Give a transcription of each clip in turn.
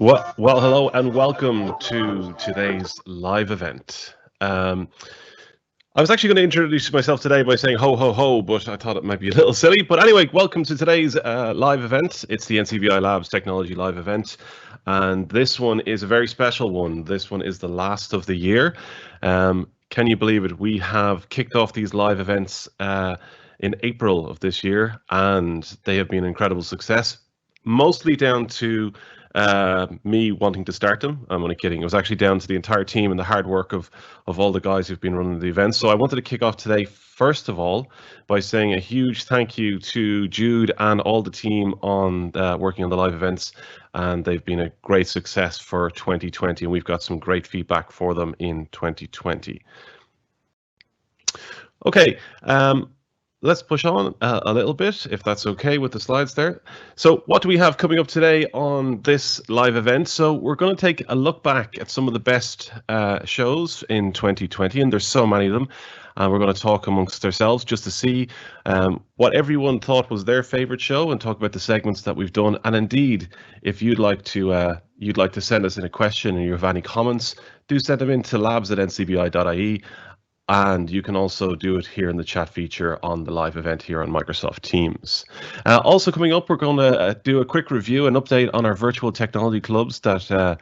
Well, hello and welcome to today's live event. I was actually going to introduce myself today by saying ho, ho, ho, but I thought it might be a little silly. But anyway, welcome to today's live event. It's the NCBI Labs Technology Live event. And this one is a very special one. This one is the last of the year. Can you believe it? We have kicked off these live events in April of this year, and they have been an incredible success, mostly down to me wanting to start them. I'm only kidding. It was actually down to the entire team and the hard work of all the guys who've been running the events. So I wanted to kick off today, first of all, by saying a huge thank you to Jude and all the team on working on the live events. And they've been a great success for 2020, and we've got some great feedback for them in 2020. Okay. Let's push on a little bit, if that's okay with the slides there. So what do we have coming up today on this live event? So we're going to take a look back at some of the best shows in 2020, and there's so many of them. And we're going to talk amongst ourselves just to see what everyone thought was their favorite show, and talk about the segments that we've done. And indeed, if you'd like to send us in a question, and you have any comments, do send them in to labs@ncbi.ie. And you can also do it here in the chat feature on the live event here on Microsoft Teams. Also coming up, we're going to do a quick review and update on our virtual technology clubs that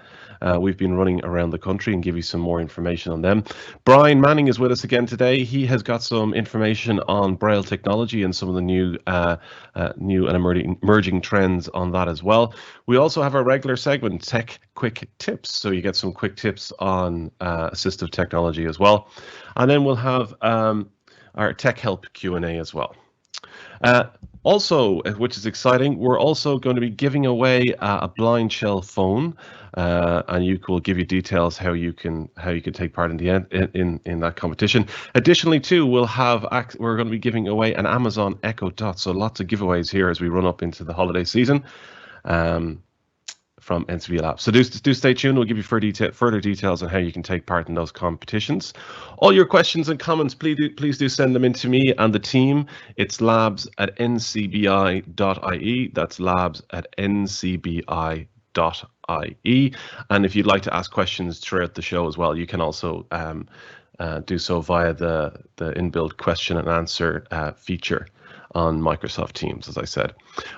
we've been running around the country, and give you some more information on them. Brian Manning is with us again today. He has got some information on Braille technology and some of the new and emerging trends on that as well. We also have our regular segment, Tech Quick Tips. So you get some quick tips on assistive technology as well. And then we'll have our Tech Help Q&A as well. Also, which is exciting, we're also going to be giving away a blind shell phone, and will give you details how you can take part in that competition. Additionally, too, we're going to be giving away an Amazon Echo Dot. So lots of giveaways here as we run up into the holiday season. From NCBI Labs. So do stay tuned. We'll give you further details on how you can take part in those competitions. All your questions and comments, please do send them in to me and the team. It's labs@ncbi.ie. That's labs@ncbi.ie. And if you'd like to ask questions throughout the show as well, you can also do so via the inbuilt question and answer feature on Microsoft Teams, as I said.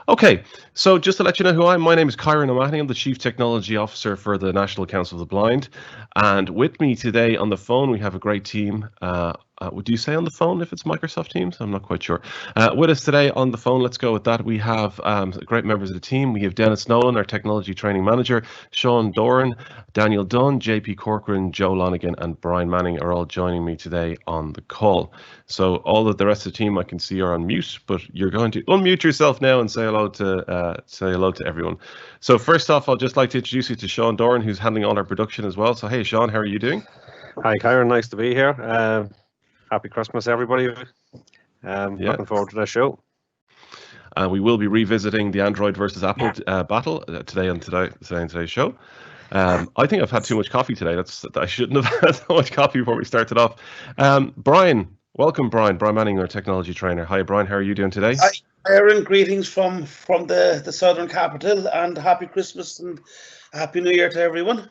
Okay, so just to let you know who I am, my name is Kyron O'Mahony. I'm the Chief Technology Officer for the National Council of the Blind. And with me today on the phone, we have a great team. Would you say on the phone if it's Microsoft Teams? I'm not quite sure. With us today on the phone, let's go with that. We have great members of the team. We have Dennis Nolan, our Technology Training Manager, Sean Doran, Daniel Dunn, JP Corcoran, Joe Lonigan, and Brian Manning are all joining me today on the call. So all of the rest of the team I can see are on mute, but you're going to unmute yourself now and say hello to everyone. So first off, I'll just like to introduce you to Sean Doran, who's handling all our production as well. So hey, Sean, how are you doing? Hi, Kyron. Nice to be here. Happy Christmas, everybody. Looking forward to the show. We will be revisiting the Android versus Apple battle today on today's show. I think I've had too much coffee today. I shouldn't have had so much coffee before we started off. Brian, welcome, Brian. Brian Manning, our technology trainer. Hi, Brian. How are you doing today? Hi, Aaron. Greetings from the southern capital, and happy Christmas and happy New Year to everyone.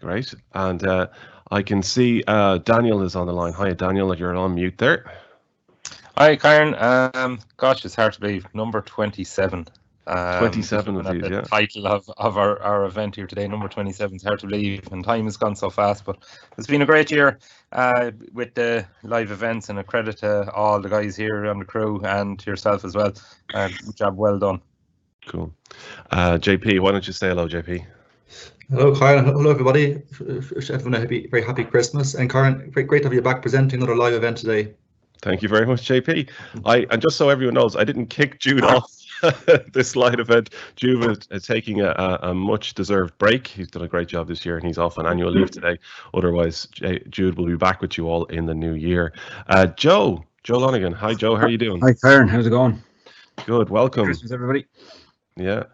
Great. And I can see Daniel is on the line. Hi, Daniel. You're on mute there. Hi, Kyron. Gosh, it's hard to believe. Number 27. 27 of these, yeah. The title of our event here today, number 27. It's hard to believe, and time has gone so fast. But it's been a great year with the live events, and a credit to all the guys here on the crew and to yourself as well. Good job, well done. Cool. JP, why don't you say hello, JP? Hello, Karen. Hello, everybody. Everyone, very happy Christmas. And Karen, great to have you back presenting another live event today. Thank you very much, JP. And just so everyone knows, I didn't kick Jude off this live event. Jude is taking a much-deserved break. He's done a great job this year, and he's off on annual leave today. Otherwise, Jude will be back with you all in the new year. Joe Lonigan. Hi, Joe. How are you doing? Hi, Karen. How's it going? Good. Welcome. Christmas, everybody. Yeah.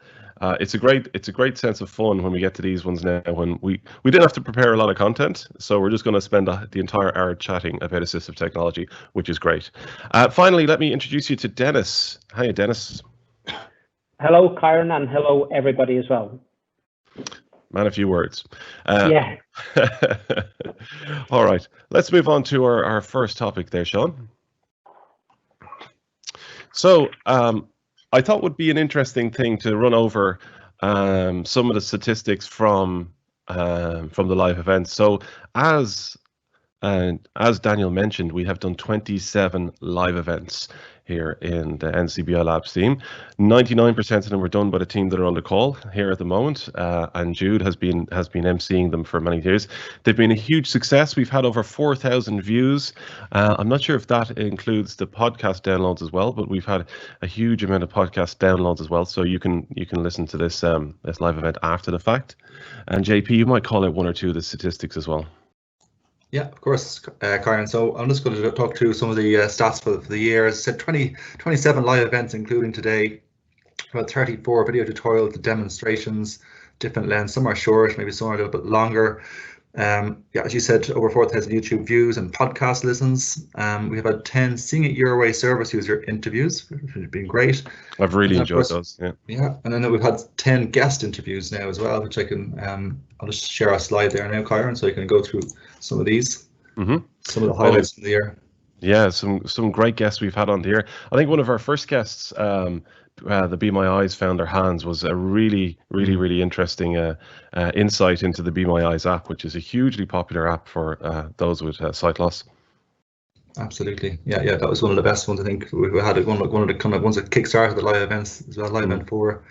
It's a great sense of fun when we get to these ones now, when we didn't have to prepare a lot of content, so we're just going to spend the entire hour chatting about assistive technology, which is great. Finally, let me introduce you to Dennis. Hi, Dennis. Hello, Kyron, and hello, everybody as well. Man, a few words. Yeah. All right, let's move on to our first topic there, Sean. So I thought would be an interesting thing to run over some of the statistics from the live events. So as Daniel mentioned, we have done 27 live events here in the NCBI Labs team. 99% of them were done by the team that are on the call here at the moment, and Jude has been emceeing them for many years. They've been a huge success. We've had over 4,000 views. I'm not sure if that includes the podcast downloads as well, but we've had a huge amount of podcast downloads as well. So you can listen to this this live event after the fact. And JP, you might call out one or two of the statistics as well. Yeah, of course, Karen. So I'm just going to talk through some of the stats for the year. As I said, 27 live events, including today, about 34 video tutorials, demonstrations, different lengths. Some are short, maybe some are a little bit longer. Yeah, as you said, over 4,000 YouTube views and podcast listens. We've had 10 Sing It Your Way service user interviews, which has been great. I've really enjoyed those. Yeah. Yeah, and then we've had 10 guest interviews now as well, which I can. I'll just share a slide there now, Kyron, so you can go through some of these. Some of the highlights from the year. Yeah, some great guests we've had on the air. I think one of our first guests, the Be My Eyes founder Hans, was a really interesting insight into the Be My Eyes app, which is a hugely popular app for those with sight loss. Absolutely, yeah, that was one of the best ones. I think we had one of the kind of ones that kickstarted the live events as well. Live event 4,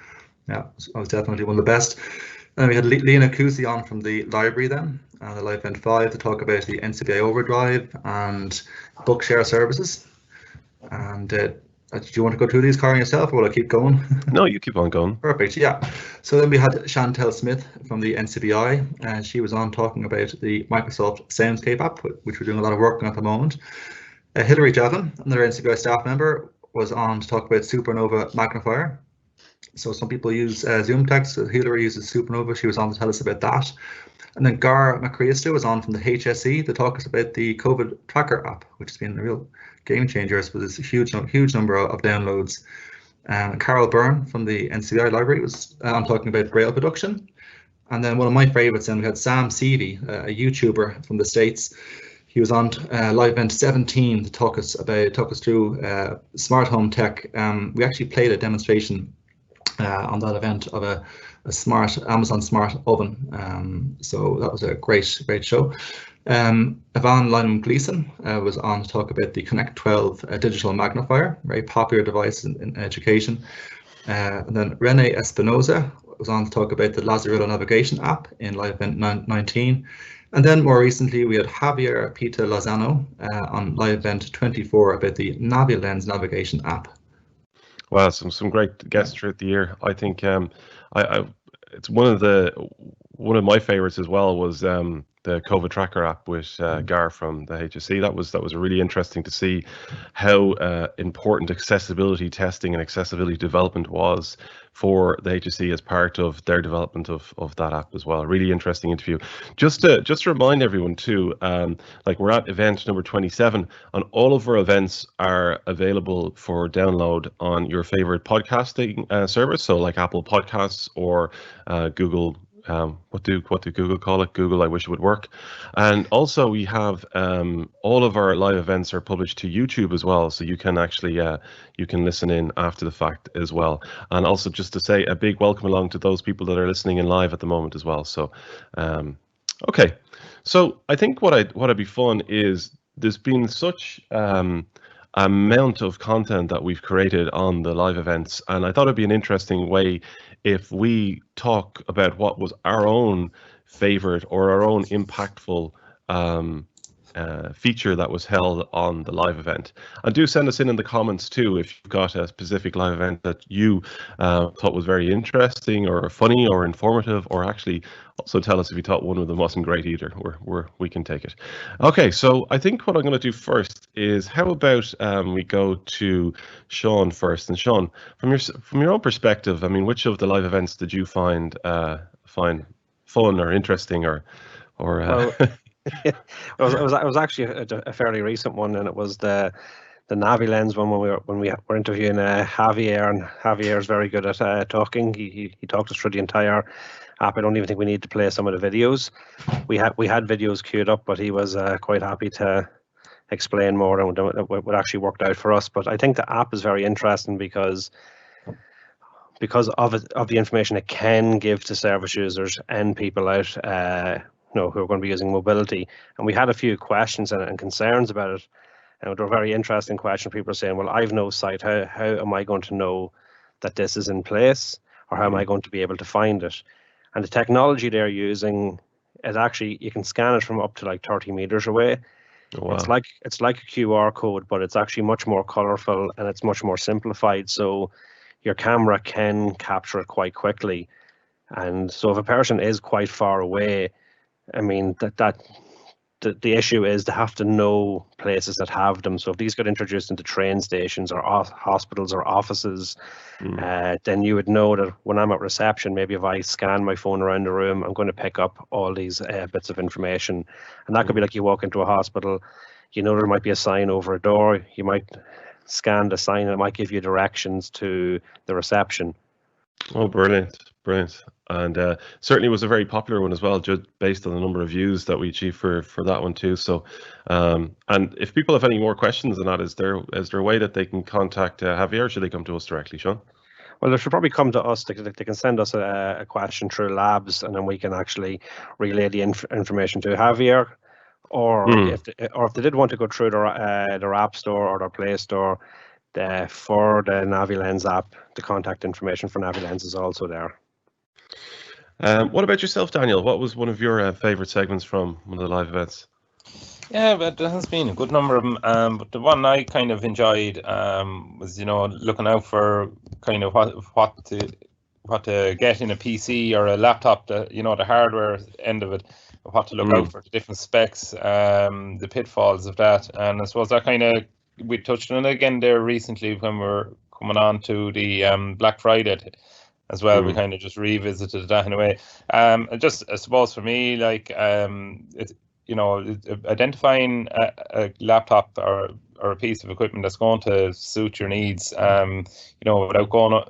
yeah, that was definitely one of the best. And we had Lena Kusi on from the library then, the live event 5, to talk about the NCBI Overdrive and Bookshare services. And do you want to go through these, Karen, yourself, or will I keep going? No, you keep on going. Perfect, yeah. So then we had Chantel Smith from the NCBI, and she was on talking about the Microsoft Soundscape app, which we're doing a lot of work on at the moment. Hilary Devlin, another NCBI staff member, was on to talk about Supernova Magnifier. So some people use Zoom text. So Hilary uses Supernova. She was on to tell us about that. And then Gar McCreasty was on from the HSE to talk us about the COVID tracker app, which has been a real game changer with this huge number of downloads. Carol Byrne from the NCBI library was on talking about Braille production. And then one of my favorites, then we had Sam Seavey, a YouTuber from the States. He was on live event 17 to talk us through smart home tech. We actually played a demonstration on that event of a smart Amazon smart oven. So that was a great show. Yvonne Lyman Gleason was on to talk about the Connect 12 digital magnifier, very popular device in education. And then Rene Espinoza was on to talk about the Lazarillo navigation app in live event 19. And then more recently, we had Javier Pita Lozano on live event 24 about the NaviLens navigation app. Wow, some great guests throughout the year. I think it's one of my favorites as well was the COVID tracker app with Gar from the HSC. That was really interesting to see how important accessibility testing and accessibility development was for the HSC as part of their development of that app as well. Really interesting interview. Just to remind everyone too, like we're at event number 27, and all of our events are available for download on your favorite podcasting service, so like Apple Podcasts or Google. What do Google call it? Google, I wish it would work. And also we have all of our live events are published to YouTube as well, so you can actually you can listen in after the fact as well. And also just to say a big welcome along to those people that are listening in live at the moment as well. So okay, so I think what'd be fun is there's been such amount of content that we've created on the live events, and I thought it'd be an interesting way if we talk about what was our own favorite or our own impactful feature that was held on the live event. And do send us in the comments too if you've got a specific live event that you thought was very interesting or funny or informative, or actually also tell us if you thought one of them wasn't great either. We can take it. Okay, so I think what I'm going to do first is how about we go to Sean first. And Sean, from your own perspective, I mean, which of the live events did you find fun or interesting or Well, it was actually a fairly recent one, and it was the NaviLens one when we were interviewing Javier, and Javier is very good at talking. He talked us through the entire app. I don't even think we need to play some of the videos. We had videos queued up, but he was quite happy to explain more and what actually worked out for us. But I think the app is very interesting because of the information it can give to service users and people out who are going to be using mobility. And we had a few questions and concerns about it. And they're very interesting questions. People are saying, well, I've no sight. How am I going to know that this is in place? Or how am I going to be able to find it? And the technology they're using is actually, you can scan it from up to like 30 meters away. Oh, wow. It's like a QR code, but it's actually much more colorful and it's much more simplified. So your camera can capture it quite quickly. And so if a person is quite far away, I mean, the issue is they have to know places that have them. So if these get introduced into train stations or hospitals or offices, then you would know that when I'm at reception, maybe if I scan my phone around the room, I'm going to pick up all these bits of information. And that could be like you walk into a hospital, there might be a sign over a door. You might scan the sign and it might give you directions to the reception. Oh, brilliant. And certainly was a very popular one as well, just based on the number of views that we achieved for that one too. So, and if people have any more questions on that, is there a way that they can contact Javier, or should they come to us directly, Sean? Well, they should probably come to us. They can send us a question through Labs, and then we can actually relay the information to Javier. Or if they did want to go through their App Store or their Play Store, for the NaviLens app, the contact information for NaviLens is also there. What about yourself, Daniel? What was one of your favorite segments from one of the live events? Yeah, but there has been a good number of them. But the one I kind of enjoyed was, looking out for kind of what to get in a PC or a laptop. The hardware end of it, what to look out for, the different specs, the pitfalls of that. And I suppose that we touched on it again there recently when we were coming on to the Black Friday as well. We kind of just revisited that in a way. Just I suppose for me, like it's identifying a laptop or a piece of equipment that's going to suit your needs, without going,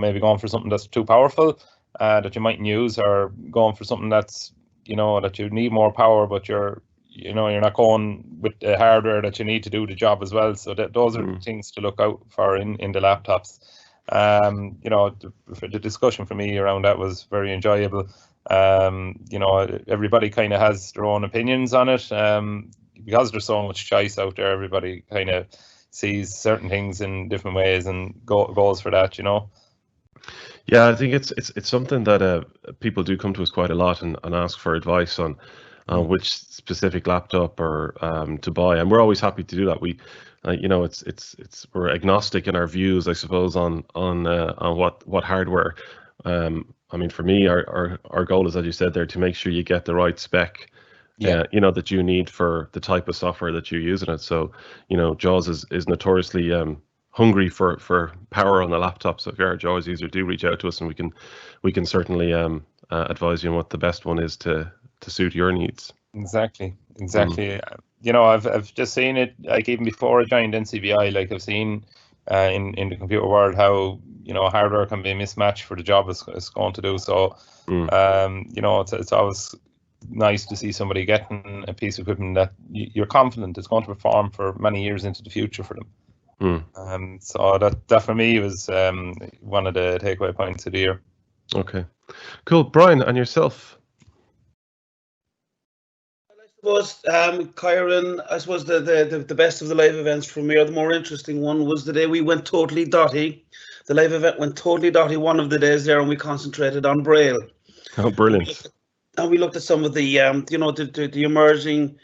maybe going for something that's too powerful that you mightn't use, or going for something that's, that you need more power, but you're not going with the hardware that you need to do the job as well. So those are things to look out for in the laptops. The discussion for me around that was very enjoyable. Everybody kind of has their own opinions on it. Because there's so much choice out there, everybody kind of sees certain things in different ways and goes for that, Yeah, I think it's something that people do come to us quite a lot and ask for advice on which specific laptop or to buy, and we're always happy to do that. We, we're agnostic in our views, I suppose, on what hardware. I mean, for me, our goal is, as you said there, to make sure you get the right spec. That you need for the type of software that you're using it. So, JAWS is notoriously hungry for power on the laptop. So if you're a JAWS user, do reach out to us, and we can certainly advise you on what the best one is to suit your needs. Exactly. I've just seen it, like, even before I joined NCBI, like, I've seen in the computer world how hardware can be a mismatch for the job it's going to do. So it's always nice to see somebody getting a piece of equipment that you're confident is going to perform for many years into the future for them. So that for me was one of the takeaway points of the year. Okay, cool. Brian, and yourself? I suppose, Kyron, I suppose the best of the live events for me, or the more interesting one, was the day we went totally dotty. The live event went totally dotty one of the days there, and we concentrated on Braille. Oh, brilliant. And we looked at some of the, the emerging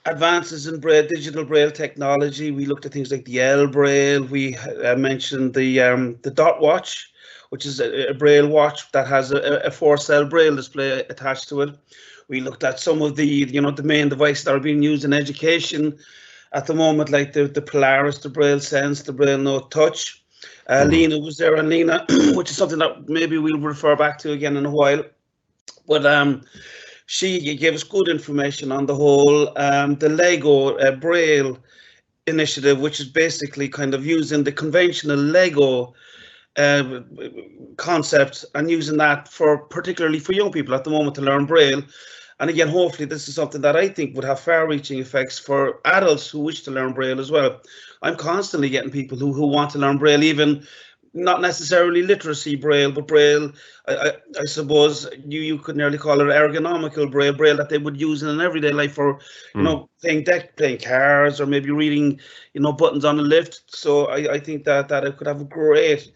advances in Braille, digital Braille technology. We looked at things like the L Braille. We mentioned the Dot Watch, which is a Braille watch that has a 4-cell Braille display attached to it. We looked at some of the, the main devices that are being used in education at the moment, like the Polaris, the Braille Sense, the Braille Note Touch. Lena was there, and Lena, which is something that maybe we'll refer back to again in a while. But she gave us good information on the whole the Lego Braille initiative, which is basically kind of using the conventional Lego concept and using that particularly for young people at the moment to learn Braille. And again, hopefully this is something that I think would have far-reaching effects for adults who wish to learn Braille as well. I'm constantly getting people who want to learn Braille, even not necessarily literacy Braille, but Braille, I suppose you could nearly call it ergonomical Braille that they would use in an everyday life for, playing cards or maybe reading, buttons on a lift. So I think that it could have great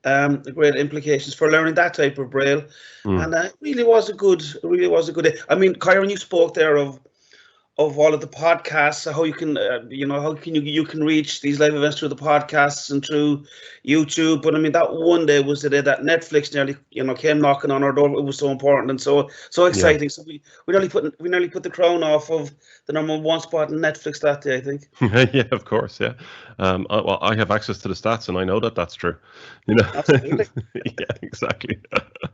implications for learning that type of Braille. And it really was a good day. I mean, Kyron, you spoke there of all of the podcasts, how you can, you can reach these live events through the podcasts and through YouTube. But I mean, that one day was the day that Netflix nearly, came knocking on our door. It was so important and so exciting. Yeah. So we nearly put the crown off of the #1 spot in Netflix that day, I think. Yeah, of course, yeah. Well, I have access to the stats, and I know that that's true. Absolutely. Yeah, exactly.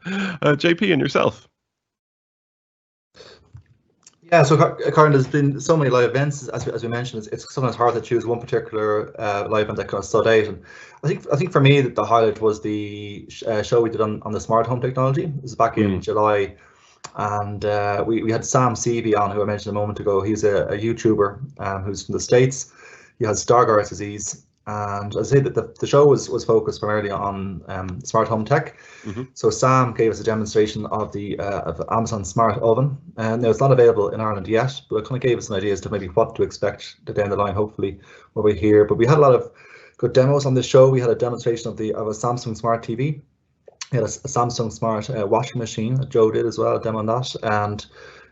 JP, and yourself. Yeah, so Karen, there's been so many live events, as we mentioned. It's sometimes hard to choose one particular live event that kind of stood out. And I think for me the highlight was the show we did on the smart home technology. It was back in July, and we had Sam Seavey on, who I mentioned a moment ago. He's a YouTuber who's from the States. He has Stargardt disease. And as I say, that the show was focused primarily on smart home tech. So Sam gave us a demonstration of the of Amazon Smart Oven, and now it's not available in Ireland yet, but it kind of gave us an idea as to maybe what to expect down the line. Hopefully, what we hear. But we had a lot of good demos on this show. We had a demonstration of a Samsung Smart TV. We had a Samsung Smart washing machine that Joe did as well, a demo on that, and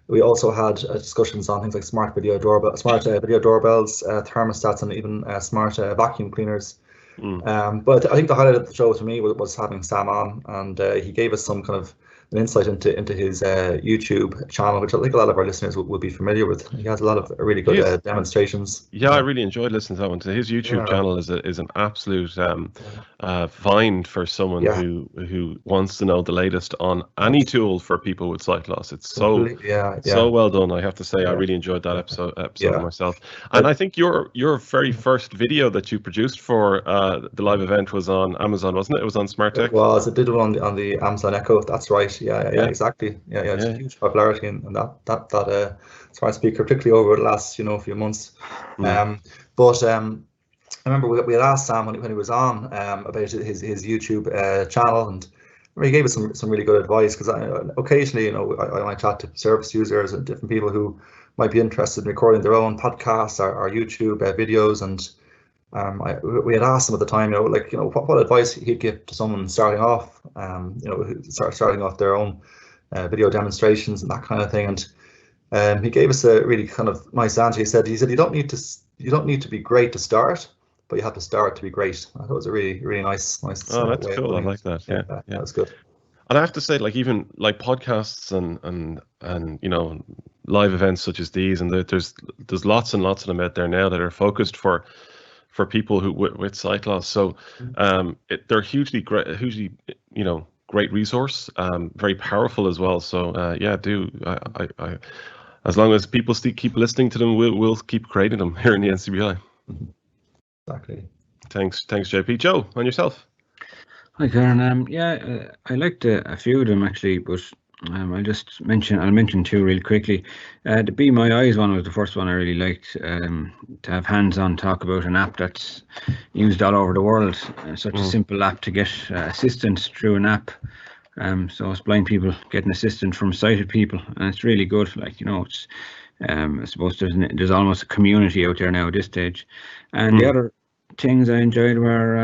we also had discussions on things like smart video doorbells, thermostats, and even smart vacuum cleaners. But I think the highlight of the show for me was having Sam on, and he gave us some kind of an insight into his YouTube channel, which I think a lot of our listeners will be familiar with. He has a lot of really good demonstrations. Yeah, I really enjoyed listening to that one. His YouTube channel is an absolute find for someone who wants to know the latest on any tool for people with sight loss. It's so well done. I have to say, I really enjoyed that episode myself. And I think your very first video that you produced for the live event was on Amazon, wasn't it? It was on Smart Tech. It was. It did one on the Amazon Echo. That's right. Yeah, exactly. Yeah, it's a huge popularity in that smart speaker, particularly over the last few months. But I remember we had asked Sam when he was on about his YouTube channel, and he gave us some really good advice, because occasionally I might chat to service users and different people who might be interested in recording their own podcasts or YouTube videos, and we had asked him at the time, what advice he'd give to someone starting off, starting off their own video demonstrations and that kind of thing. And he gave us a really kind of nice answer. He said you don't need to be great to start, but you have to start to be great. I thought it was a really, really nice. Oh, that's cool. I like that. Yeah, that's good. And I have to say, even podcasts and live events such as these, and there's lots and lots of them out there now that are focused for people who with sight loss. So they're hugely great resource, very powerful as well. So I as long as people keep listening to them, we'll keep creating them here in the NCBI. Exactly. Thanks JP. Joe, on yourself. Hi Karen. I liked a few of them actually, but I'll mention two really quickly. The Be My Eyes one was the first one I really liked. To have hands-on talk about an app that's used all over the world. Such a simple app to get assistance through an app. So it's blind people getting assistance from sighted people, and it's really good. It's I suppose there's almost a community out there now at this stage. And the other things I enjoyed were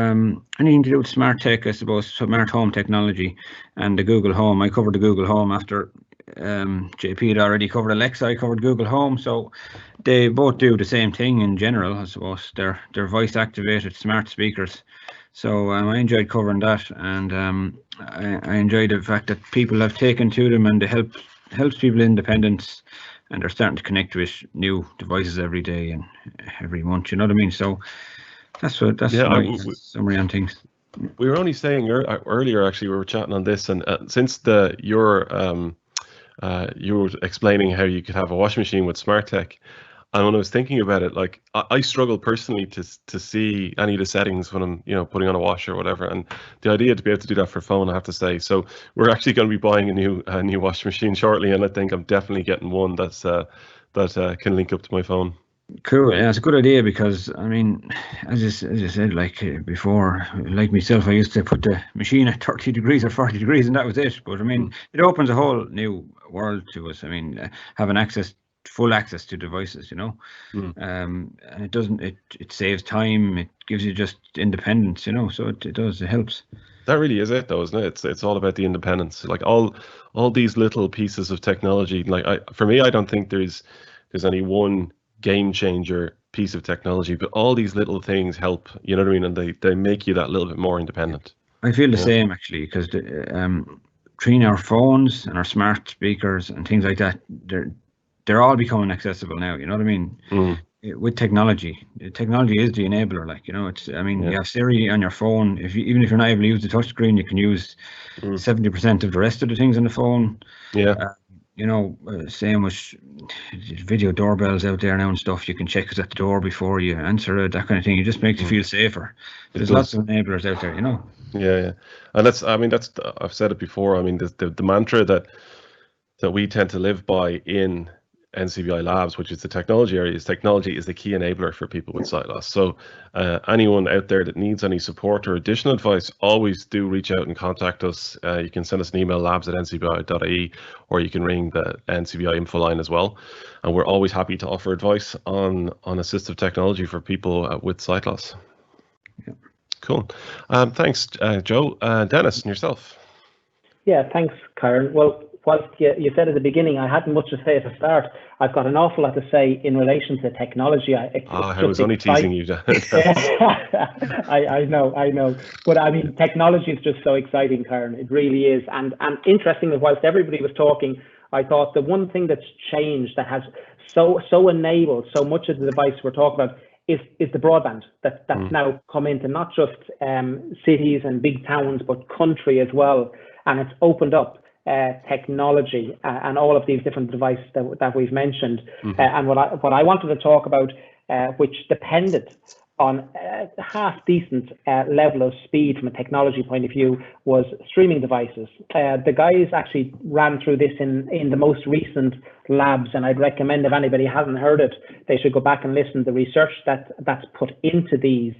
anything to do with smart tech, I suppose, smart home technology, and the Google Home. I covered the Google Home after JP had already covered Alexa. I covered Google Home, so they both do the same thing in general, I suppose. They're voice activated smart speakers. So I enjoyed covering that, and I enjoyed the fact that people have taken to them, and it helps people independence, and they're starting to connect with new devices every day and every month. You know what I mean? So that's my summary on things. We were only saying earlier, actually, we were chatting on this, and since you were explaining how you could have a washing machine with smart tech, And when I was thinking about it, like I struggle personally to see any of the settings when I'm, putting on a washer or whatever. And the idea to be able to do that for phone, I have to say. So we're actually going to be buying a new washing machine shortly, and I think I'm definitely getting one that can link up to my phone. Cool. Yeah, it's a good idea because, I mean, as you said, like before, like myself, I used to put the machine at 30 degrees or 40 degrees and that was it. But I mean, it opens a whole new world to us. I mean, having full access to devices, and it saves time. It gives you just independence, so it helps. That really is it, though, isn't it? It's all about the independence. Like all these little pieces of technology. Like for me, I don't think there's any one game changer piece of technology, but all these little things help, you know what I mean, and they make you that little bit more independent. I feel the same actually, because between our phones and our smart speakers and things like that, they're all becoming accessible now, you know what I mean? With technology is the enabler, like, it's, I mean, you have Siri on your phone. Even if you're not able to use the touchscreen, you can use 70% of the rest of the things on the phone. Same with video doorbells out there now and stuff. You can check who's at the door before you answer it, that kind of thing. It just makes you feel safer. There's lots of enablers out there, Yeah, and that's I've said it before. I mean, the mantra that we tend to live by in NCBI Labs, which is the technology area, is technology is the key enabler for people with sight loss. So anyone out there that needs any support or additional advice, always do reach out and contact us. You can send us an email, labs@ncbi.ie, or you can ring the NCBI info line as well. And we're always happy to offer advice on assistive technology for people with sight loss. Yeah. Cool. Thanks, Joe. Dennis, and yourself. Yeah, thanks, Karen. Well, whilst you said at the beginning I hadn't much to say at the start, I've got an awful lot to say in relation to technology. I was only teasing you. I know. But I mean, technology is just so exciting, Karen. It really is. And interestingly, whilst everybody was talking, I thought the one thing that's changed that has so enabled so much of the device we're talking about is the broadband that's now come into not just cities and big towns, but country as well. And it's opened up technology and all of these different devices that we've mentioned. And what I wanted to talk about, which depended on a half decent level of speed from a technology point of view, was streaming devices. The guys actually ran through this in the most recent labs, and I'd recommend, if anybody hasn't heard it, they should go back and listen. The research that's put into these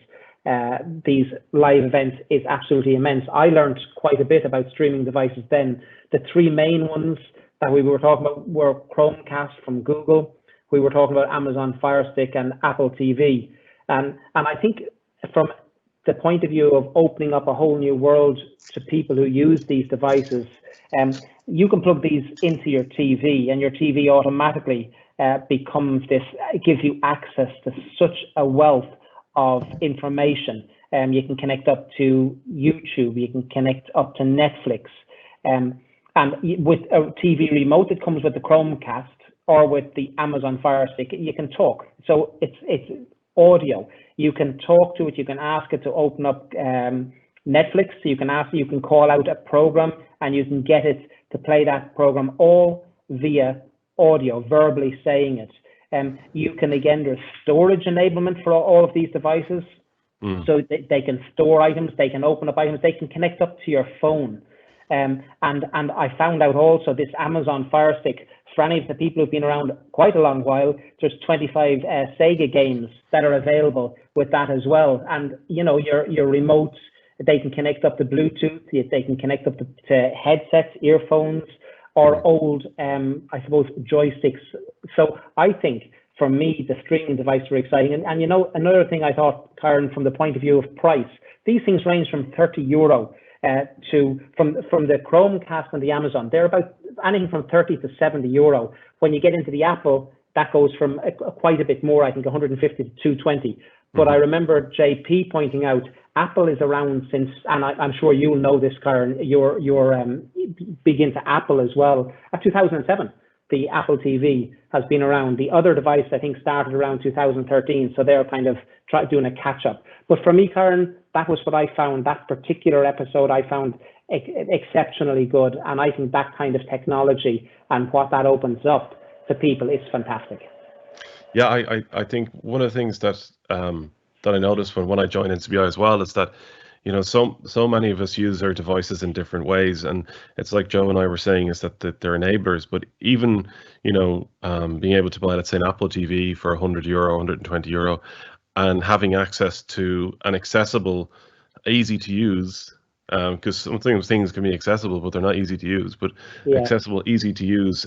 live events is absolutely immense. I learned quite a bit about streaming devices then. The three main ones that we were talking about were Chromecast from Google, we were talking about Amazon Fire Stick, and Apple TV. And I think from the point of view of opening up a whole new world to people who use these devices, you can plug these into your TV, and your TV automatically becomes this, it gives you access to such a wealth of information. You can connect up to YouTube, you can connect up to Netflix, and with a TV remote that comes with the Chromecast or with the Amazon Fire Stick, you can talk. So it's audio. You can talk to it, you can ask it to open up Netflix, you can call out a program and you can get it to play that program all via audio, verbally saying it. You can, again, there's storage enablement for all of these devices. So they can store items, they can open up items, they can connect up to your phone. And I found out also this Amazon Fire Stick, for any of the people who've been around quite a long while, there's 25 Sega games that are available with that as well. And your remotes, they can connect up to Bluetooth, they can connect up to headsets, earphones, or old, I suppose, joysticks. So I think, for me, the streaming devices are exciting. And another thing I thought, Karen, from the point of view of price, these things range from €30 from the Chromecast and the Amazon. They're about anything from €30 to €70. When you get into the Apple, that goes from quite a bit more, I think 150 to 220. But I remember JP pointing out, Apple is around since, and I'm sure you'll know this, Karen, you're big into Apple as well, at 2007. The Apple TV has been around. The other device, I think, started around 2013, so they're kind of doing a catch-up. But for me, Karen, that was what I found. That particular episode I found exceptionally good, and I think that kind of technology and what that opens up to people is fantastic. Yeah, I think one of the things that that I noticed when I joined NCBI as well is that, you know, so many of us use our devices in different ways, and it's like Joe and I were saying, is that they're enablers. But even, you know, being able to buy, let's say, an Apple TV for €100, €120, and having access to an accessible, easy to use, because some things can be accessible, but they're not easy to use. But Yeah. accessible, easy to use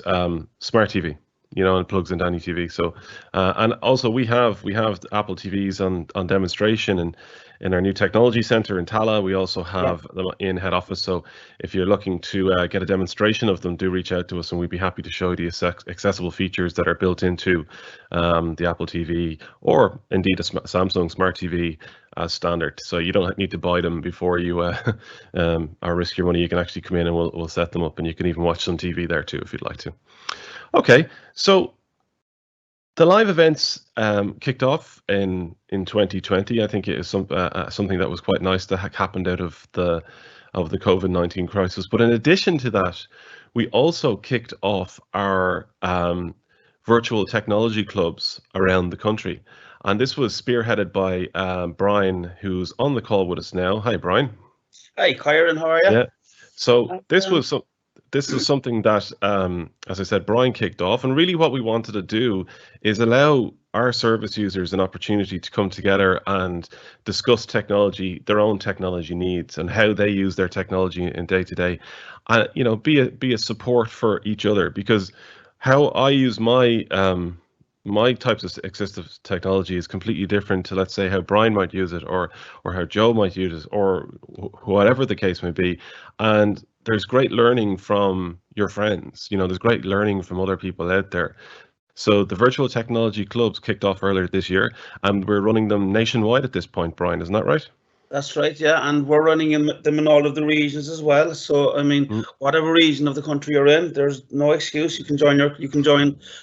smart TV, you know, and plugs into any TV. So, and also we have Apple TVs on demonstration and in our new technology center in Tala. We also have them in head office. So if you're looking to get a demonstration of them, do reach out to us, and we'd be happy to show you the accessible features that are built into the Apple TV, or indeed a Samsung Smart TV as standard. So you don't need to buy them before you or risk your money. You can actually come in and we'll set them up, and you can even watch some TV there too if you'd like to. Okay, so the live events kicked off in 2020. I think it is something that was quite nice that happened out of the COVID-19 crisis. But in addition to that, we also kicked off our virtual technology clubs around the country, and this was spearheaded by Brian, who's on the call with us now. Hi, Brian. Hi, Kyron. How are you? Yeah. So this is something that, as I said, Brian kicked off, and really what we wanted to do is allow our service users an opportunity to come together and discuss technology, their own technology needs, and how they use their technology in day to day, and you know, be a support for each other. Because how I use my my types of assistive technology is completely different to, let's say, how Brian might use it, or how Joe might use it, or whatever the case may be. And there's great learning from your friends. You know, there's great learning from other people out there. So the virtual technology clubs kicked off earlier this year, and we're running them nationwide at this point, Brian, isn't that right? That's right, yeah, and we're running them in all of the regions as well. So I mean, whatever region of the country you're in, there's no excuse. You can join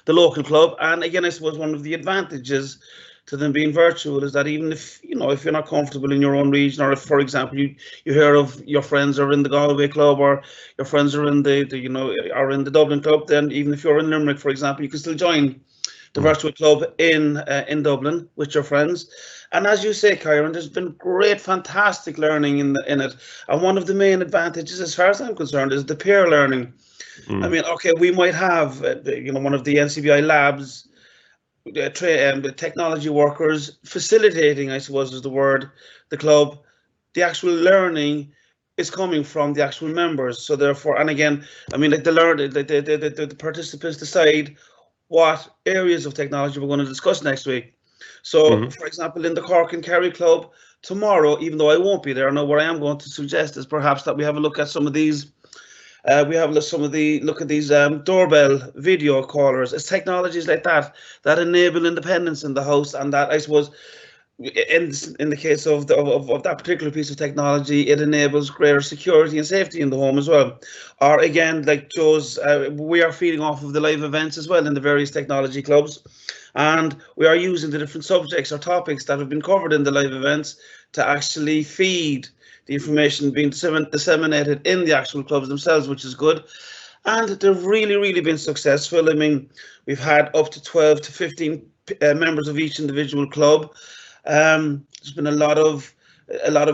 the local club. And again, I suppose one of the advantages to them being virtual is that even if you're not comfortable in your own region, or if, for example, you hear of your friends are in the Galway club, or your friends are in are in the Dublin club, then even if you're in Limerick, for example, you can still join the virtual club in Dublin with your friends. And as you say, Kyron, there's been great, fantastic learning in it. And one of the main advantages, as far as I'm concerned, is the peer learning. I mean, okay, we might have one of the NCBI labs, the technology workers facilitating, I suppose is the word, the club. The actual learning is coming from the actual members. So therefore, and again, I mean, like the participants decide what areas of technology we're going to discuss next week. So, for example, in the Cork and Kerry Club tomorrow, even though I won't be there, what I am going to suggest is perhaps that we have a look at some of these. Look at these doorbell video callers. It's technologies like that enable independence in the house, and that, I suppose, in the case of that particular piece of technology, it enables greater security and safety in the home as well. Or again, like Joe's, we are feeding off of the live events as well in the various technology clubs, and we are using the different subjects or topics that have been covered in the live events to actually feed the information being disseminated in the actual clubs themselves, which is good. And they've really been successful. I mean, we've had up to 12 to 15 members of each individual club. There's been a lot of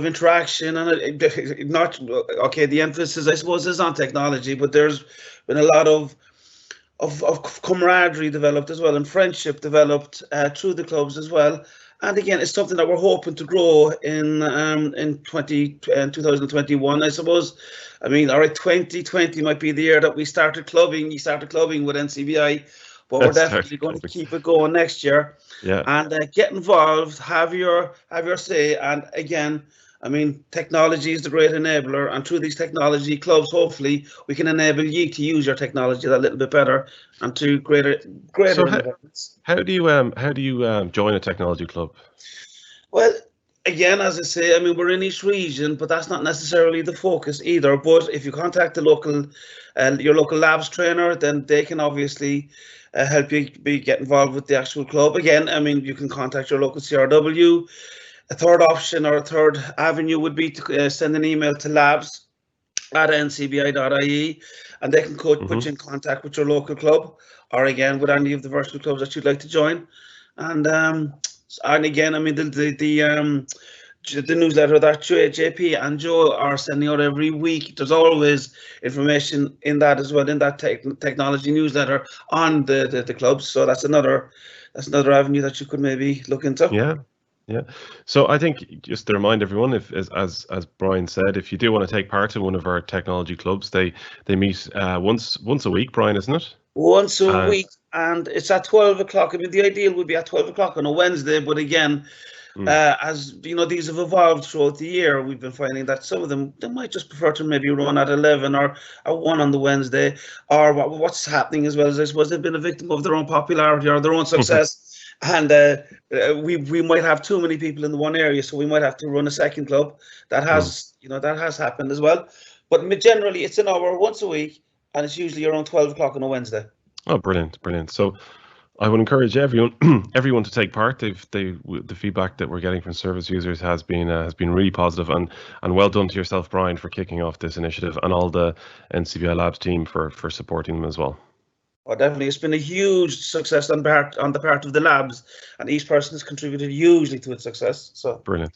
interaction, and the emphasis, I suppose, is on technology, but there's been a lot of camaraderie developed as well, and friendship developed through the clubs as well. And again, it's something that we're hoping to grow in 2021, I suppose. I mean, all right, 2020 might be the year that we started clubbing. You started clubbing with NCBI, but we're definitely going to keep it going next year. Yeah. And get involved, have your say. And again, I mean, technology is the great enabler, and through these technology clubs, hopefully, we can enable you to use your technology that little bit better and to greater. So how do you join a technology club? Well, again, as I say, I mean, we're in each region, but that's not necessarily the focus either. But if you contact the local, your local labs trainer, then they can obviously help you get involved with the actual club. Again, I mean, you can contact your local CRW. A third option or a third avenue would be to send an email to labs@ncbi.ie, and they can put you in contact with your local club, or again with any of the virtual clubs that you'd like to join. And again, I mean, the newsletter that JP and Joe are sending out every week, there's always information in that as well, in that technology newsletter on the clubs. So that's another avenue that you could maybe look into. Yeah. So I think just to remind everyone, if as Brian said, if you do want to take part in one of our technology clubs, they meet once a week, Brian, isn't it? Once a week, and it's at 12 o'clock. I mean, the ideal would be at 12 o'clock on a Wednesday, but again, as you know, these have evolved throughout the year. We've been finding that some of them, they might just prefer to maybe run at 11 or at 1 on the Wednesday. Or what's happening as well is, I suppose, they've been a victim of their own popularity or their own success. And we might have too many people in the one area, so we might have to run a second club. That has that has happened as well. But generally, it's an hour once a week, and it's usually around 12 o'clock on a Wednesday. Oh, brilliant. So I would encourage everyone to take part. The feedback that we're getting from service users has been really positive, and well done to yourself, Brian, for kicking off this initiative, and all the NCBI Labs team for supporting them as well. Oh, definitely. It's been a huge success on the part of the labs, and each person has contributed hugely to its success. So brilliant.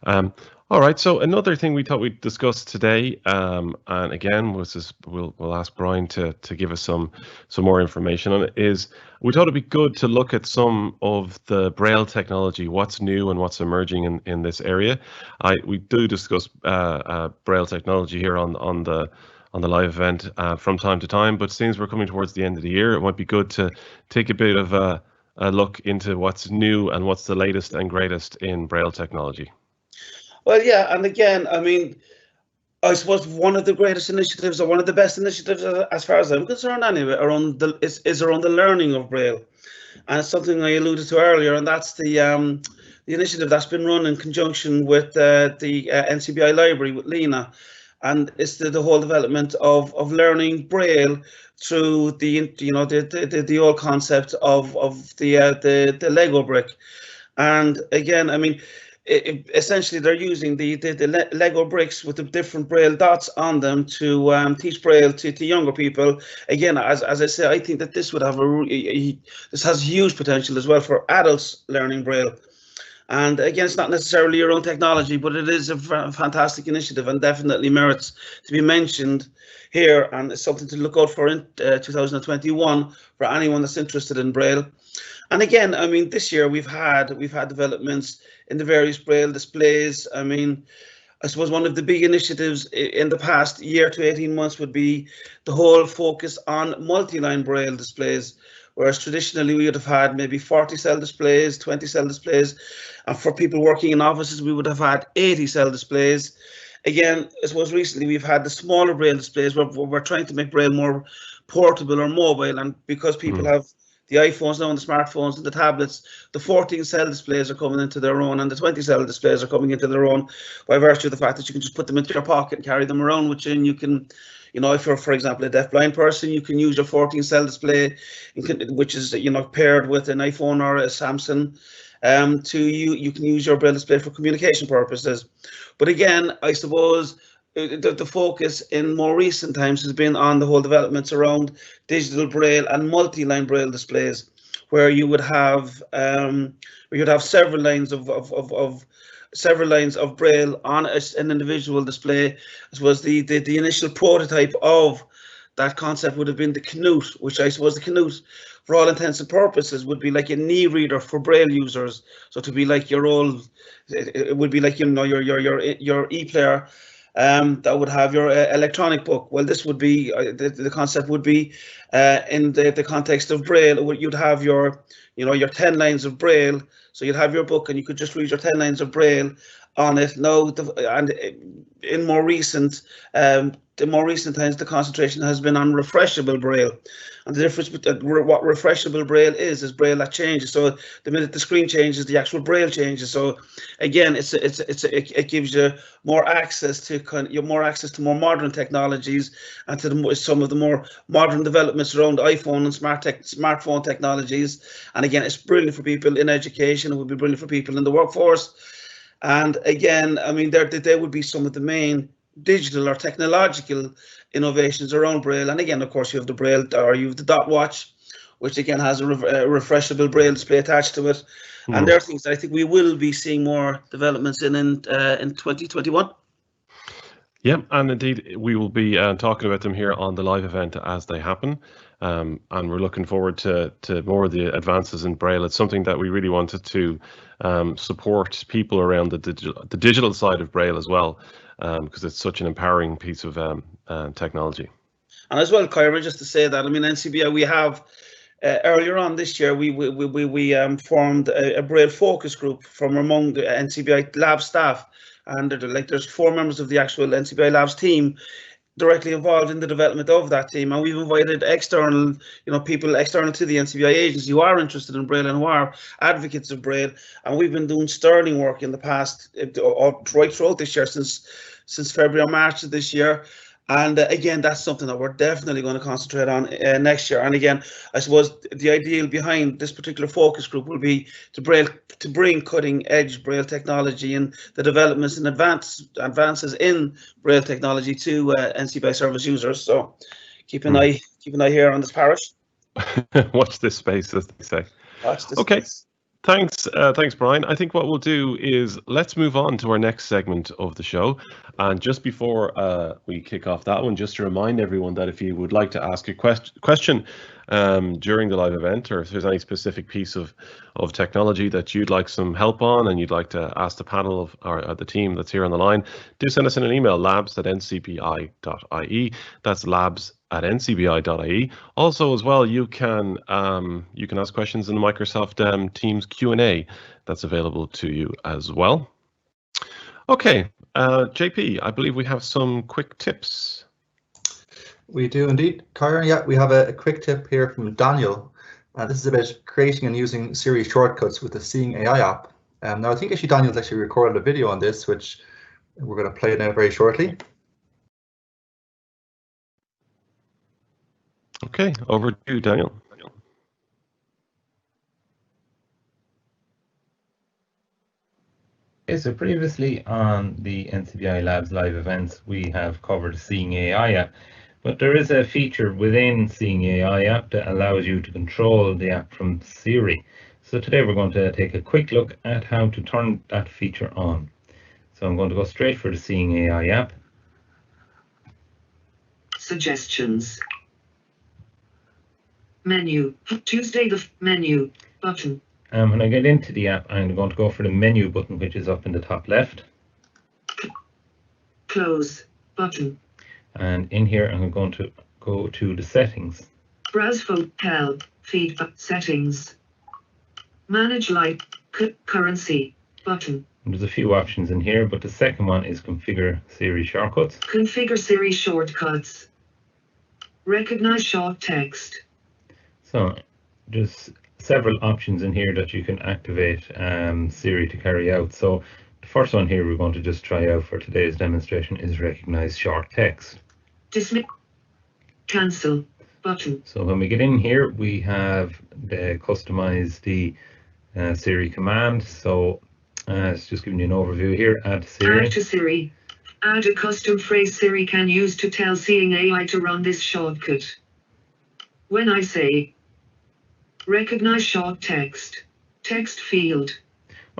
All right. So another thing we thought we'd discuss today, and again, we'll ask Brian to give us some more information on it. Is we thought it'd be good to look at some of the Braille technology, what's new and what's emerging in this area. We do discuss Braille technology here on the live event from time to time, but since we're coming towards the end of the year, it might be good to take a bit of a look into what's new and what's the latest and greatest in Braille technology. Well, yeah, and again, I mean, I suppose one of the greatest initiatives, or one of the best initiatives, as far as I'm concerned, anyway, is around the learning of Braille, and it's something I alluded to earlier, and that's the initiative that's been run in conjunction with the NCBI Library with Lena. And it's the whole development of learning Braille through the old concept of the Lego brick. And again, I mean, essentially they're using the Lego bricks with the different Braille dots on them to teach Braille to younger people. Again, as I say, I think that this would have this has huge potential as well for adults learning Braille. And again, it's not necessarily your own technology, but it is a fantastic initiative and definitely merits to be mentioned here. And it's something to look out for in 2021 for anyone that's interested in Braille. And again, I mean, this year we've had developments in the various Braille displays. I mean, I suppose one of the big initiatives in the past year to 18 months would be the whole focus on multi-line Braille displays. Whereas traditionally we would have had maybe 40 cell displays, 20 cell displays, and for people working in offices we would have had 80 cell displays. Again, I suppose recently we've had the smaller Braille displays where we're trying to make Braille more portable or mobile, and because people have the iPhones now and the smartphones and the tablets, the 14 cell displays are coming into their own, and the 20 cell displays are coming into their own by virtue of the fact that you can just put them into your pocket and carry them around with you, and you can, you know, if you're, for example, a deaf-blind person, you can use your 14-cell display, which is, you know, paired with an iPhone or a Samsung. You can use your Braille display for communication purposes. But again, I suppose the focus in more recent times has been on the whole developments around digital Braille and multi-line Braille displays, where you would have several lines of Braille on an individual display. I suppose the initial prototype of that concept would have been the Canute, which I suppose the Canute, for all intents and purposes, would be like a knee reader for Braille users. So to be like your old, it would be like, you know, your e-player that would have your electronic book. Well, this would be the concept would be in the context of Braille. You'd have your 10 lines of Braille. So you'd have your book and you could just read your 10 lines of Braille on it. Now, and in more recent times, the concentration has been on refreshable Braille. And the difference between what refreshable Braille is Braille that changes. So the minute the screen changes, the actual Braille changes. So again, it gives you more access to more modern technologies and to some of the more modern developments around iPhone and smartphone technologies. And again, it's brilliant for people in education. It would be brilliant for people in the workforce. And again, I mean, there would be some of the main digital or technological innovations around Braille. And again, of course, you have the Braille, or you have the dot watch, which again has a refreshable Braille display attached to it. And there are things that I think we will be seeing more developments in 2021. Yeah, and indeed, we will be talking about them here on the live event as they happen. And we're looking forward to more of the advances in Braille. It's something that we really wanted to support people around the digital side of Braille as well, because it's such an empowering piece of technology. And as well, Kyra, just to say that, I mean, NCBI, we have earlier on this year, we formed a Braille focus group from among the NCBI lab staff, and there's 4 members of the actual NCBI labs team directly involved in the development of that team, and we've invited external, people external to the NCBI agency who are interested in Braille and who are advocates of Braille, and we've been doing sterling work in the past, right throughout this year, since February or March of this year. And again, that's something that we're definitely going to concentrate on next year. And again, I suppose the ideal behind this particular focus group will be to bring cutting-edge Braille technology and the developments and advances in Braille technology to NCBI service users. So keep an eye here on this parish. Watch this space, as they say. Watch this okay. space. Thanks, Brian. I think what we'll do is let's move on to our next segment of the show. And just before we kick off that one, just to remind everyone that if you would like to ask a question during the live event, or if there's any specific piece of technology that you'd like some help on and you'd like to ask the panel or the team that's here on the line, do send us in an email, labs@ncbi.ie. That's labs@ncbi.ie. Also, as well, you can ask questions in the Microsoft Teams Q&A that's available to you as well. Okay, JP, I believe we have some quick tips. We do indeed, Kyron. Yeah, we have a quick tip here from Daniel. This is about creating and using Siri shortcuts with the Seeing AI app. Now, I think actually Daniel's actually recorded a video on this, which we're going to play now very shortly. Okay, over to you, Daniel. Okay, so previously on the NCBI Labs live events, we have covered Seeing AI app, but there is a feature within Seeing AI app that allows you to control the app from Siri. So today we're going to take a quick look at how to turn that feature on. So I'm going to go straight for the Seeing AI app. Suggestions. Menu. Tuesday the menu button. When I get into the app, I'm going to go for the menu button, which is up in the top left. Close button. And in here, I'm going to go to the settings. Browse phone, help, feedback, settings. Manage light, currency button. And there's a few options in here, but the second one is configure Siri shortcuts. Configure Siri shortcuts. Recognize short text. So there's several options in here that you can activate Siri to carry out. So the first one here we're going to just try out for today's demonstration is recognize short text. Dismiss. Cancel button. So when we get in here, we have customize the Siri command. So it's just giving you an overview here. Add Siri. Add to Siri. Add a custom phrase Siri can use to tell Seeing AI to run this shortcut. When I say recognize short text, text field.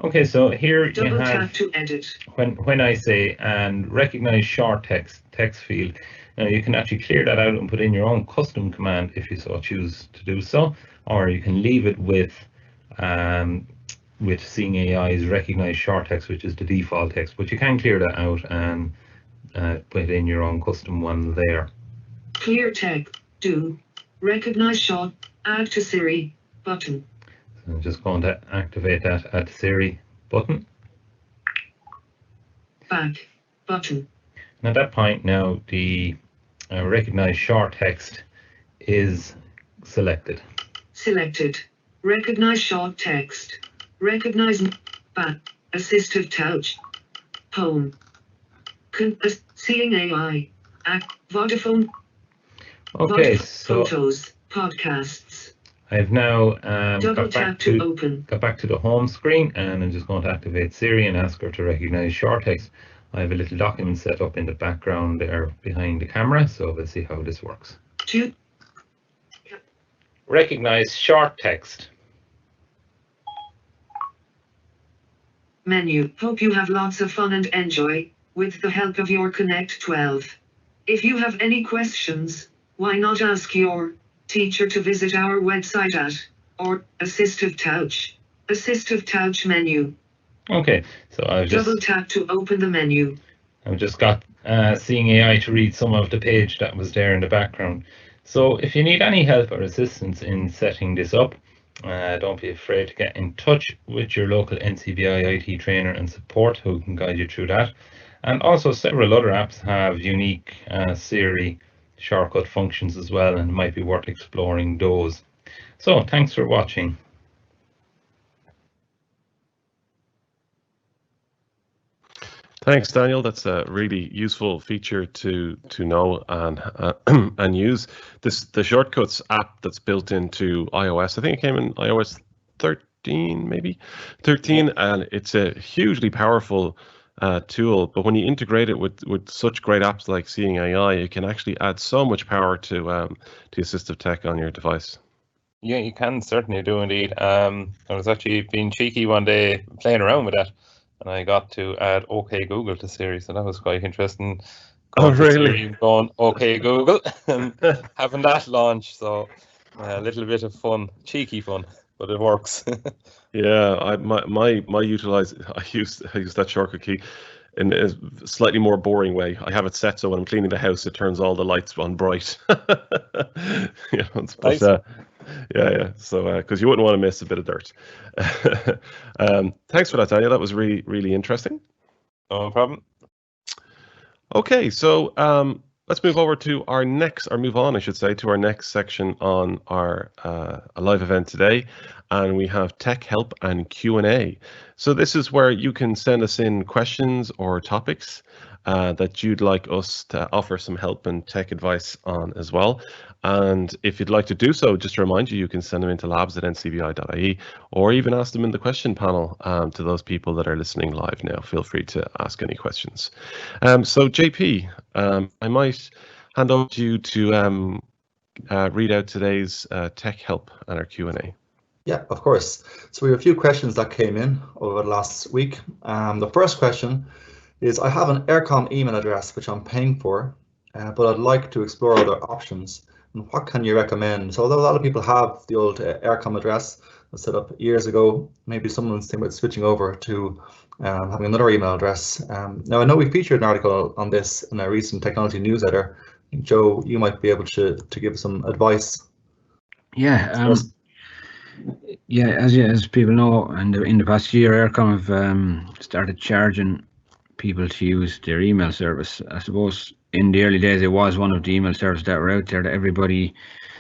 Okay, so here Double you have tap to edit. When I say and recognize short text field, now you can actually clear that out and put in your own custom command if you so choose to do so, or you can leave it with Seeing AI's recognize short text, which is the default text, but you can clear that out and put in your own custom one there. Clear text. Do recognize short. Add to Siri button. So I'm just going to activate that Add to Siri button. Back button. And at that point now the recognize short text is selected. Selected. Recognize short text. Recognize back. Assistive touch. Home. Seeing AI. Vodafone. Okay, so photos. Podcasts. I've now Double tap to open. got back to the home screen, and I'm just going to activate Siri and ask her to recognize short text. I have a little document set up in the background there behind the camera, so let's see how this works. Recognize short text. Menu. Hope you have lots of fun and enjoy, with the help of your Connect 12. If you have any questions, why not ask your teacher to visit our website at, or Assistive Touch. Assistive Touch menu. Okay, so I've Double tap to open the menu. I've just got Seeing AI to read some of the page that was there in the background. So if you need any help or assistance in setting this up, don't be afraid to get in touch with your local NCBI IT trainer and support who can guide you through that. And also several other apps have unique Siri shortcut functions as well, and it might be worth exploring those. So thanks for watching. Thanks, Daniel. That's a really useful feature to know and and use. The Shortcuts app that's built into iOS. I think it came in iOS 13, maybe 13, and it's a hugely powerful tool. But when you integrate it with such great apps like Seeing AI, it can actually add so much power to assistive tech on your device. Yeah, you can certainly do indeed. I was actually being cheeky one day playing around with that, and I got to add OK Google to Siri, so that was quite interesting. Oh, really? Siri, going OK Google and having that launch. So a little bit of fun, cheeky fun, but it works. Yeah, I use that shortcut key in a slightly more boring way. I have it set so when I'm cleaning the house, it turns all the lights on bright. Nice. Yeah. So because you wouldn't want to miss a bit of dirt. Thanks for that, Daniel. That was really, really interesting. No problem. Okay, so let's move over to our next section on our live event today, and we have Tech Help and Q&A. So this is where you can send us in questions or topics that you'd like us to offer some help and tech advice on as well. And if you'd like to do so, just to remind you, you can send them into labs@ncbi.ie, or even ask them in the question panel to those people that are listening live now. Feel free to ask any questions. So JP, I might hand over to you to read out today's tech help and our Q&A. Yeah, of course. So we have a few questions that came in over the last week. The first question is, I have an Aircom email address which I'm paying for, but I'd like to explore other options. And what can you recommend? So although a lot of people have the old Aircom address was set up years ago, maybe someone's thinking about switching over to having another email address. Now I know we featured an article on this in a recent technology newsletter. Joe, you might be able to give some advice. Yeah. Yeah, as people know, and in the past year, Aircom have started charging people to use their email service. I suppose in the early days, it was one of the email services that were out there that everybody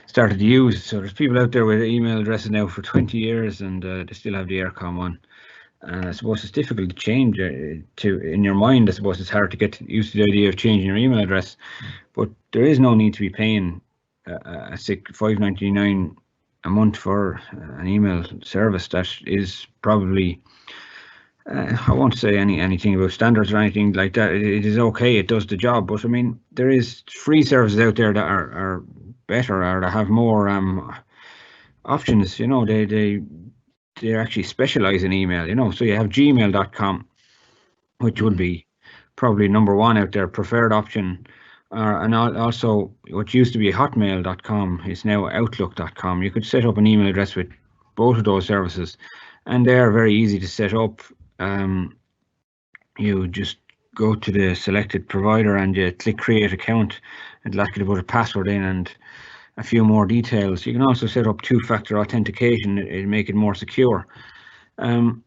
started to use. So there's people out there with email addresses now for 20 years, and they still have the Aircom one. And I suppose it's difficult to change in your mind. I suppose it's hard to get used to the idea of changing your email address, but there is no need to be paying $5.99 a month for an email service that is probably, I won't say anything about standards or anything like that. It is okay, it does the job, but I mean, there is free services out there that are better or that have more options. You know, they actually specialize in email. You know, so you have gmail.com, which would be probably number one out there, preferred option. And also what used to be hotmail.com is now outlook.com. You could set up an email address with both of those services, and they're very easy to set up. You just go to the selected provider and you click create account. It'll ask you to put a password in and a few more details. You can also set up two-factor authentication. It'll make it more secure. And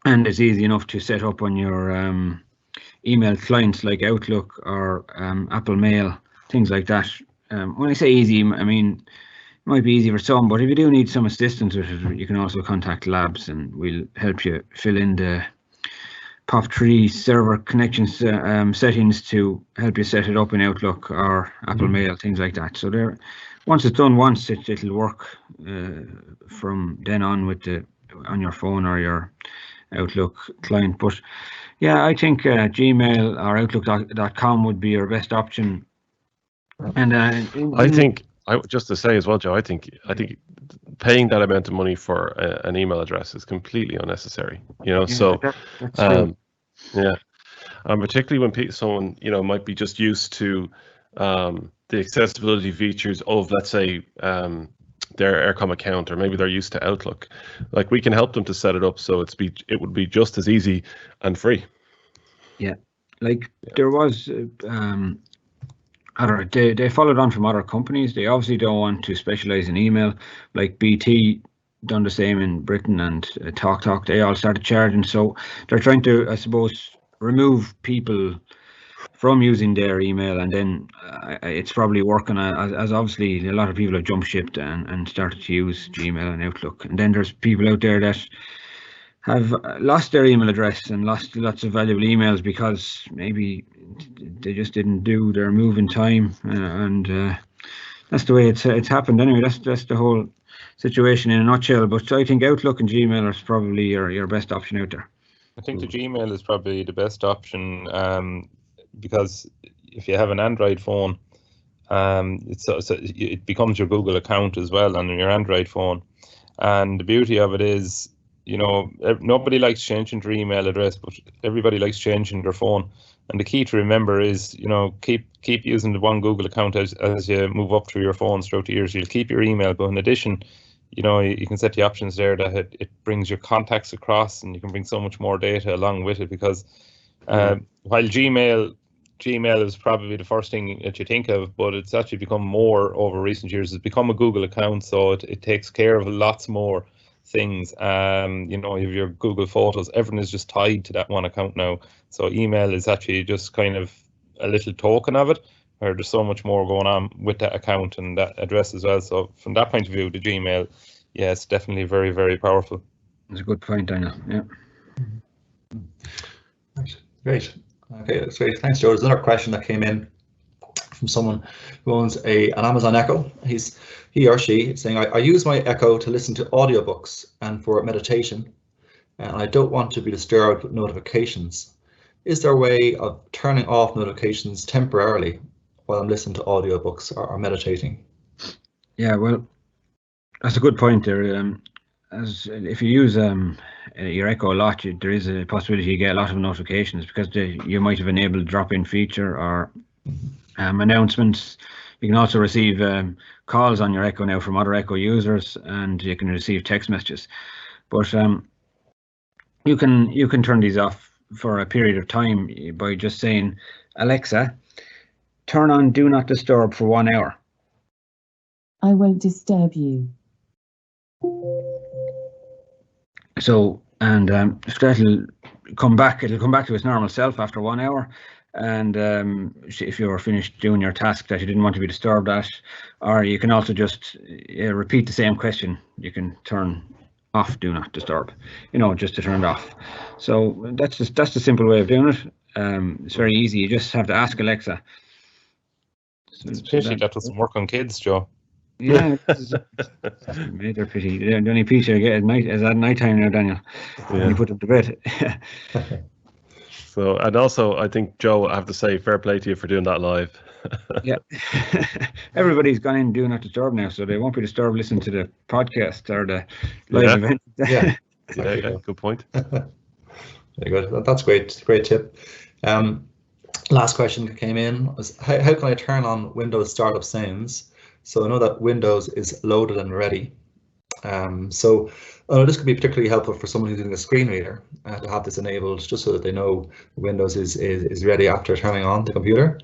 it's easy enough to set up on your email clients like Outlook or Apple Mail, things like that. When I say easy, I mean, it might be easy for some, but if you do need some assistance with it, you can also contact Labs and we'll help you fill in the POP3 server connections settings to help you set it up in Outlook or Apple Mail, things like that. So there, once it's done once, it'll work from then on with on your phone or your Outlook client. But yeah, I think Gmail or Outlook.com would be your best option. And I think just to say as well, Joe, I think paying that amount of money for an email address is completely unnecessary. That's true. Yeah, and particularly when someone might be just used to the accessibility features of, let's say, their Aircom account, or maybe they're used to Outlook. Like, we can help them to set it up so it would be just as easy and free. Yeah, there was they followed on from other companies. They obviously don't want to specialize in email. Like BT done the same in Britain, and TalkTalk, they all started charging. So they're trying to, I suppose, remove people from using their email, and then it's probably working as obviously a lot of people have jump shipped and started to use Gmail and Outlook. And then there's people out there that have lost their email address and lost lots of valuable emails because maybe they just didn't do their move in time, and that's the way it's happened anyway. That's the whole situation in a nutshell. But I think Outlook and Gmail is probably your best option out there. I think the Gmail is probably the best option, because if you have an Android phone, it becomes your Google account as well on your Android phone. And the beauty of it is, nobody likes changing their email address, but everybody likes changing their phone. And the key to remember is, keep using the one Google account as you move up through your phones throughout the years. You'll keep your email, but in addition, you can set the options there that it brings your contacts across, and you can bring so much more data along with it. Because while Gmail is probably the first thing that you think of, but it's actually become more over recent years. It's become a Google account, so it takes care of lots more things. You have your Google Photos, everything is just tied to that one account now. So email is actually just kind of a little token of it, where there's so much more going on with that account and that address as well. So from that point of view, the Gmail, yeah, it's definitely very, very powerful. That's a good point, Daniel. Yeah. Great. Okay, that's great. Thanks, Joe. There's another question that came in from someone who owns an Amazon Echo. He or she is saying, I use my Echo to listen to audiobooks and for meditation, and I don't want to be disturbed with notifications. Is there a way of turning off notifications temporarily while I'm listening to audiobooks or meditating? Yeah, well, that's a good point there. As if you use your Echo a lot, there is a possibility you get a lot of notifications because you might have enabled drop-in feature or announcements. You can also receive calls on your Echo now from other Echo users, and you can receive text messages. But you can turn these off for a period of time by just saying, Alexa, turn on Do Not Disturb for 1 hour. I won't disturb you. So, and that'll come back. It'll come back to its normal self after 1 hour. And if you're finished doing your task that you didn't want to be disturbed at, or you can also just repeat the same question. You can turn off Do Not Disturb, just to turn it off. So that's the simple way of doing it. It's very easy. You just have to ask Alexa. It's a pity that doesn't work on kids, Joe. Yeah, it's a major pity. The only peace you get at night is at night time now, Daniel. When you put them to bed. So, and also, I think, Joe, I have to say, fair play to you for doing that live. Yeah. Everybody's gone in Do Not Disturb now, so they won't be disturbed listening to the podcast or the live event. Yeah. Good point. Very good. That's great. Great tip. Last question that came in was, how can I turn on Windows startup sounds? So I know that Windows is loaded and ready. So this could be particularly helpful for someone who's using a screen reader to have this enabled, just so that they know Windows is ready after turning on the computer.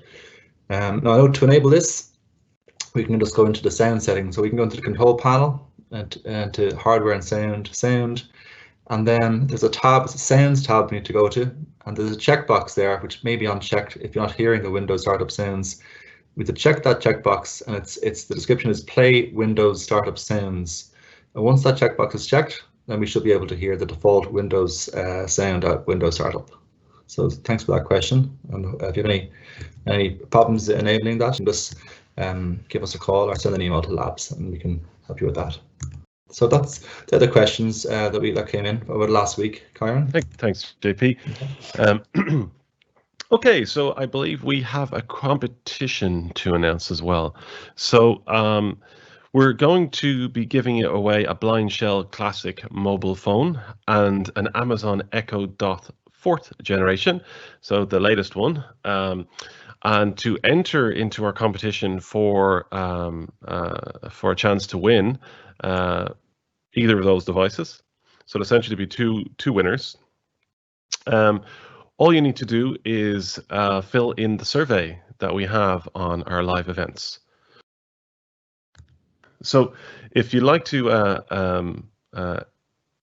Now I know to enable this, we can just go into the sound settings. So we can go into the control panel and to hardware and sound, and then there's a tab, it's a sounds tab we need to go to, and there's a checkbox there which may be unchecked if you're not hearing the Windows startup sounds. We have to check that checkbox, and it's the description is play Windows startup sounds. And once that checkbox is checked, then we should be able to hear the default Windows sound at Windows startup. So thanks for that question. And if you have any problems enabling that, just give us a call or send an email to Labs, and we can help you with that. So that's the other questions that came in over last week, Kyron. Thanks, JP. Okay, so I believe we have a competition to announce as well. So we're going to be giving away a Blind Shell Classic mobile phone and an Amazon Echo Dot 4th generation, so the latest one. And to enter into our competition for a chance to win either of those devices, so it'll essentially be two winners. All you need to do is fill in the survey that we have on our live events. So if you'd like to,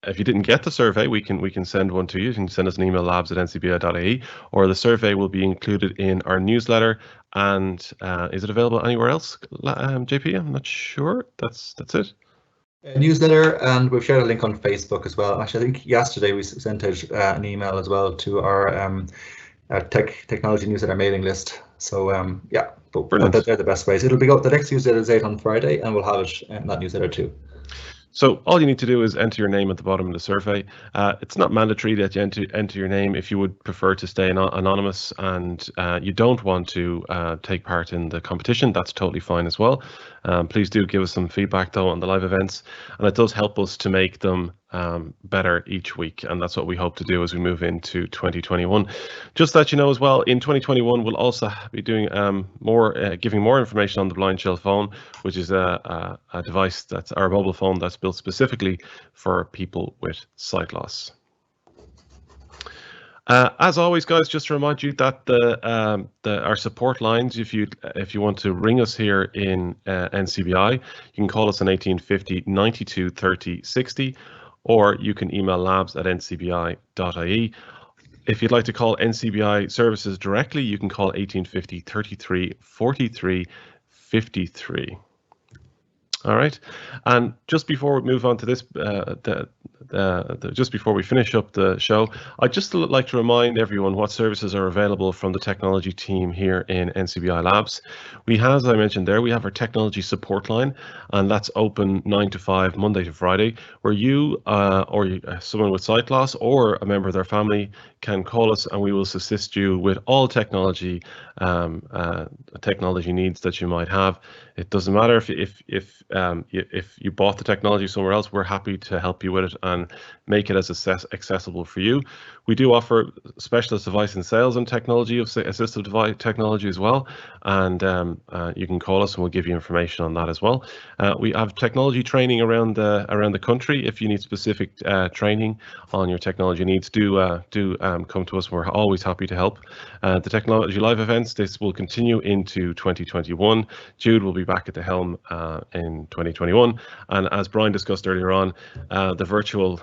if you didn't get the survey, we can send one to you. You can send us an email, labs@ncbi.ie, or the survey will be included in our newsletter. And is it available anywhere else, JP? I'm not sure. That's it. A newsletter, and we've shared a link on Facebook as well. Actually, I think yesterday we sent out an email as well to our technology newsletter mailing list. So yeah, but they're the best ways. It'll be the next newsletter is out on Friday, and we'll have it in that newsletter too. So all you need to do is enter your name at the bottom of the survey. It's not mandatory that you enter your name if you would prefer to stay anonymous and you don't want to take part in the competition. That's totally fine as well. Please do give us some feedback though on the live events, and it does help us to make them better each week, and that's what we hope to do as we move into 2021. Just to let you know as well, in 2021 we'll also be doing giving more information on the Blind Shell phone, which is a device that's our mobile phone that's built specifically for people with sight loss. As always, guys, just to remind you that our support lines, if you want to ring us here in NCBI, you can call us on 1850 92 30 60, or you can email labs@ncbi.ie. If you'd like to call NCBI Services directly, you can call 1850 33 43 53. All right, and just before we move on to this, just before we finish up the show, I'd just like to remind everyone what services are available from the technology team here in NCBI Labs. We have, as I mentioned there, we have our technology support line, and that's open 9 to 5, Monday to Friday, where you or someone with sight loss or a member of their family can call us, and we will assist you with all technology needs that you might have. It doesn't matter if you bought the technology somewhere else, we're happy to help you with it and make it as accessible for you. We do offer specialist advice in sales and technology, assistive device technology as well, and you can call us and we'll give you information on that as well. We have technology training around the country. If you need specific training on your technology needs, do come to us. We're always happy to help. The technology live events, this will continue into 2021. Jude will be back at the helm in 2021, and as Brian discussed earlier on, the virtual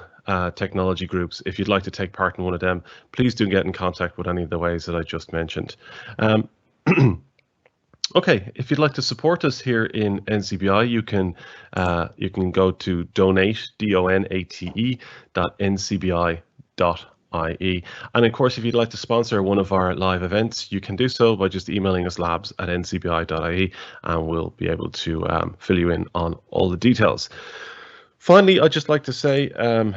technology groups, if you'd like to take part in one of them, please do get in contact with any of the ways that I just mentioned. Okay, if you'd like to support us here in NCBI, you can go to donate.ncbi.ie. And of course, if you'd like to sponsor one of our live events, you can do so by just emailing us labs@ncbi.ie, and we'll be able to fill you in on all the details. Finally, I'd just like to say, oh,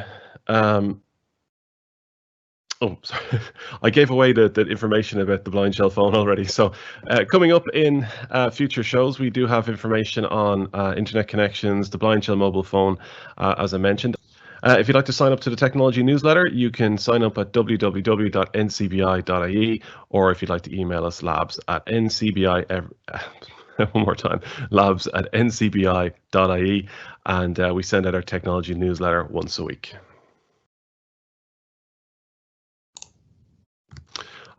sorry. I gave away the information about the Blind Shell phone already. So coming up in future shows, we do have information on internet connections, the Blind Shell mobile phone, as I mentioned. If you'd like to sign up to the technology newsletter, you can sign up at www.ncbi.ie, or if you'd like to email us, labs@ncbi. One more time, labs@ncbi.ie, and we send out our technology newsletter once a week.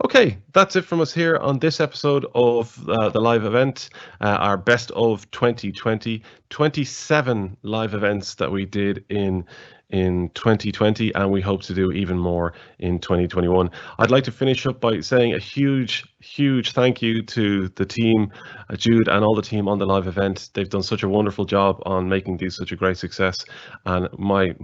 Okay, that's it from us here on this episode of the live event, our best of 2020, 27 live events that we did in 2020, and we hope to do even more in 2021. I'd like to finish up by saying a huge thank you to the team, Jude and all the team on the live event. They've done such a wonderful job on making these such a great success, and my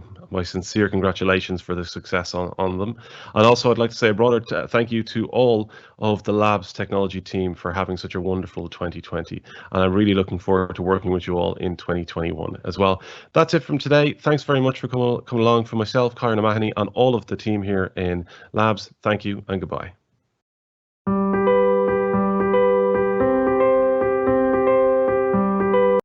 sincere congratulations for the success on them. And also I'd like to say a broader thank you to all of the Labs technology team for having such a wonderful 2020, and I'm really looking forward to working with you all in 2021 as well. That's it from today. Thanks very much for coming along, for myself, Karen O'Mahony, and all of the team here in Labs. Thank you and goodbye.